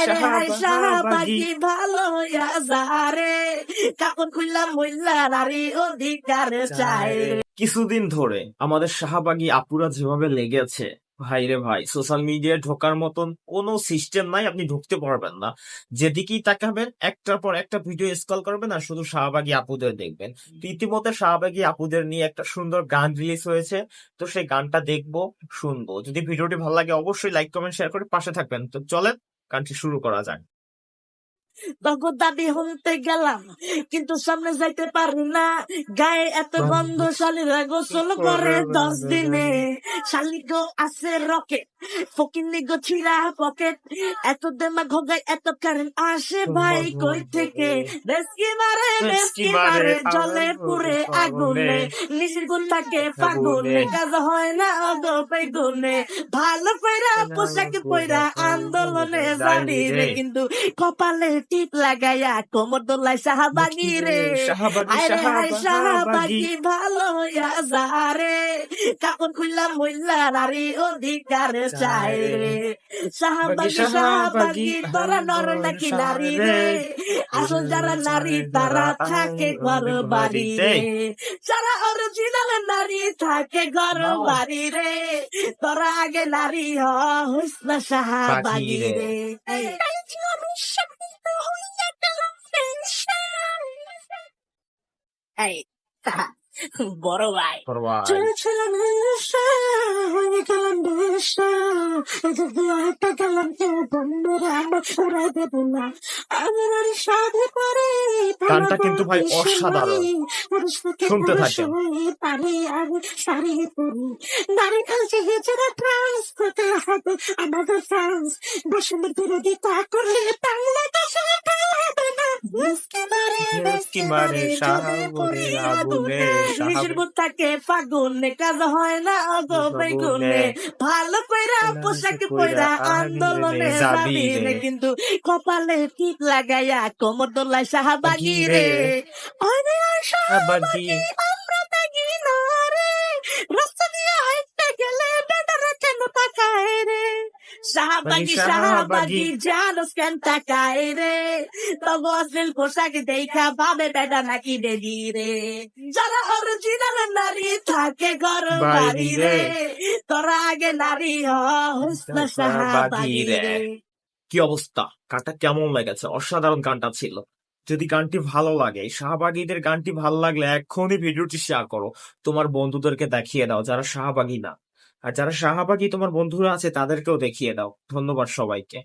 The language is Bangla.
হায় হায় শাহবাগী শাহবাগী ভালো যারে কাপড় খুললাম মহিলা নারী অধিকার চাই। কিছুদিন ধরে আমাদের শাহবাগী আপুরা যেভাবে লেগেছে, ভাই রে ভাই, সোশ্যাল মিডিয়ায় ঢোকার মতন কোনো সিস্টেম নাই, আপনি ঢুকতে পারবেন না। যেদিকেই তাকাবেন একটার পর একটা ভিডিও স্ক্রল করবেন আর শুধু শাহবাগী আপুদের দেখবেন। তো ইতিমধ্যে শাহবাগী আপুদের নিয়ে একটা সুন্দর গান রিলিজ হয়েছে, তো সেই গানটা দেখবো, শুনবো। যদি ভিডিওটি ভালো লাগে অবশ্যই লাইক কমেন্ট শেয়ার করে পাশে থাকবেন। তো চলেন গানটি শুরু করা যাক। তখন দাবি হতে গেলাম কিন্তু সামনে যাইতে পারি না, গায়ে এত গন্ধ, শালীরা গোসল করে 10 দিনে। শালিগো আছে রকেট, ফকিনি গো ছিড়া পকেট, এত দেমা ঘোগায় এত কারেন্ট আসে ভাই কই থেকে। বেসকি মারে জলে পুরে আগুনে, নিজের গুণ থাকে ফাগুনে, কাজ হয় না গো বেগুনে। ভালো কইরা পোশাক পইরা আন্দোলনে জানি রে, কিন্তু কপালে টিপ লাগাইয়া কোমর দোলাই শাহবাগী রে। শাহবাগী হায় রে হায় শাহবাগী শাহবাগী ভালো যারে কাপড় খুললাম মহিলা নারী অধিকার চাই রে। শাহবাগী শাহবাগী তোরা নর নাকি নারী রে, আসল যারা নারী তারা থাকে ঘর বাড়ি রে। যারা অরিজিনাল নারী থাকে ঘর বাড়ি রে, তোরা আগে নারী হইস না শাহবাগী রে। এই বড় ভাই চলেছিলাম হয়ে গেলাম গেলাম কেউ বন্ধুরা আমার ছড়া দেব না। আমার সাধে পারে গানটা কিন্তু ভাই অসাধারণ, শুনতে থাকেন। পারে আমি সারি পড়ি নারী কাছে হেঁচড়া ট্রান্স করতে হবে আমাদের ফ্রান্স বসুমের বিরোধিতা করলে বাংলাদেশে নিজের বুক থাকে ফাগুনে, কাজ হয় না গো বেগুনে। ভালো কইরা পোশাক পইরা আন্দোলনে যাবি রে, কিন্তু কপালে টিপ লাগাইয়া কোমর দোলাই শাহবাগী রে। আরে শাহবাগী আমরা তাগি না রে, রাস্তা দিয়ে হাঁটতে গেলে বেটারা কেন তাকায় রে। শাহবাগী শাহবাগী জানোস কেন তাকায় রে, তবু অশ্লীল পোশাক দেখা ভাবে বেটা নাকি বেবি রে। যারা অরিজিনাল নারী থাকে ঘর বাড়ি রে, তোরা আগে নারী হইস না শাহবাগী রে। কি অবস্থা, গানটা কেমন লেগেছে? অসাধারণ গানটা ছিল। যদি গানটি ভালো লাগে, শাহবাগীদের গানটি ভালো লাগলে এখনই ভিডিওটি শেয়ার করো, তোমার বন্ধুদেরকে দেখিয়ে দাও যারা শাহবাগী না। আর যারা শাহবাগী তোমার বন্ধুরা আছে তাদেরকেও দেখিয়ে দাও। ধন্যবাদ সবাইকে।